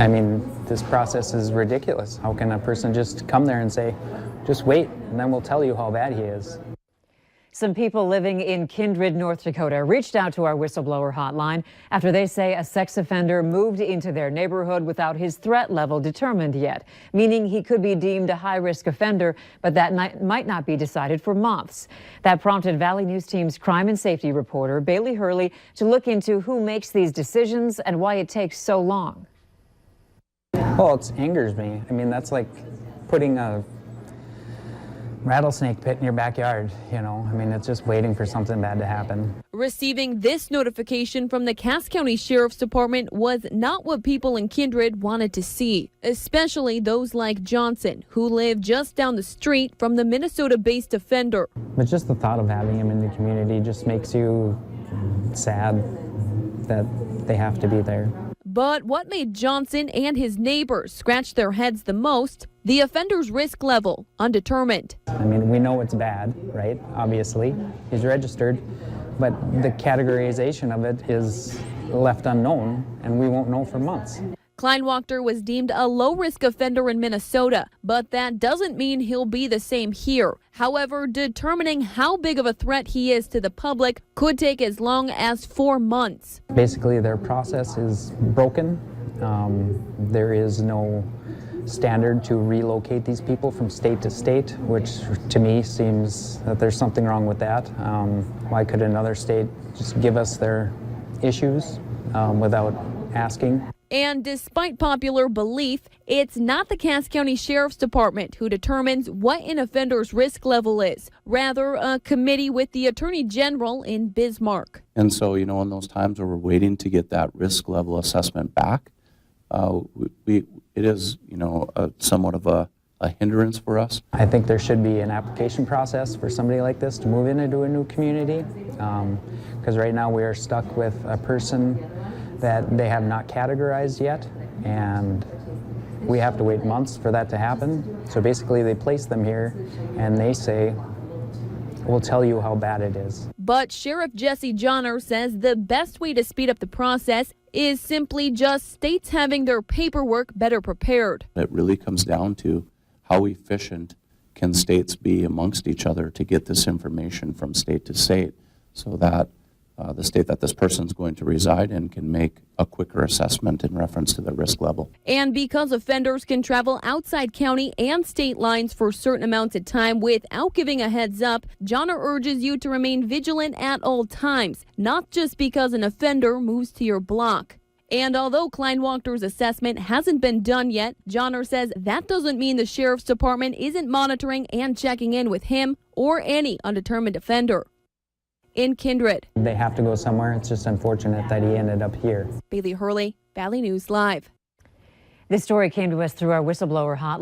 I mean, this process is ridiculous. How can a person just come there and say, just wait, and then we'll tell you how bad he is? Some people living in Kindred, North Dakota reached out to our whistleblower hotline after they say a sex offender moved into their neighborhood without his threat level determined yet, meaning he could be deemed a high-risk offender, but that might not be decided for months. That prompted Valley News Team's crime and safety reporter, Bailey Hurley, to look into who makes these decisions and why it takes so long. Well, it angers me. I mean, that's like putting a rattlesnake pit in your backyard, you know. I mean, it's just waiting for something bad to happen. Receiving this notification from the Cass County Sheriff's Department was not what people in Kindred wanted to see, especially those like Johnson, who live just down the street from the Minnesota-based offender. But just the thought of having him in the community just makes you sad that they have to be there. But what made Johnson and his neighbors scratch their heads the most? The offender's risk level, undetermined. I mean, we know it's bad, right? Obviously, he's registered, but the categorization of it is left unknown, and we won't know for months. Kleinwachter was deemed a low-risk offender in Minnesota, but that doesn't mean he'll be the same here. However, determining how big of a threat he is to the public could take as long as 4 months. Basically, their process is broken. There is no standard to relocate these people from state to state, which to me seems that there's something wrong with that. Why could another state just give us their issues without asking? And despite popular belief, it's not the Cass County Sheriff's Department who determines what an offender's risk level is, rather a committee with the Attorney General in Bismarck. And so, you know, in those times where we're waiting to get that risk level assessment back, it is, you know, somewhat of a hindrance for us. I think there should be an application process for somebody like this to move into a new community, because right now we are stuck with a person that they have not categorized yet, and we have to wait months for that to happen. So basically they place them here and they say, we'll tell you how bad it is. But Sheriff Jesse Johnner says the best way to speed up the process is simply just states having their paperwork better prepared. It really comes down to how efficient can states be amongst each other to get this information from state to state, so that the state that this person's going to reside in can make a quicker assessment in reference to the risk level. And because offenders can travel outside county and state lines for certain amounts of time without giving a heads up, Johnner urges you to remain vigilant at all times, not just because an offender moves to your block. And although Kleinwachter's assessment hasn't been done yet, Johnner says that doesn't mean the Sheriff's Department isn't monitoring and checking in with him or any undetermined offender. In Kindred, they have to go somewhere. It's just unfortunate that he ended up here. Bailey Hurley, Valley News Live. This story came to us through our whistleblower hotline.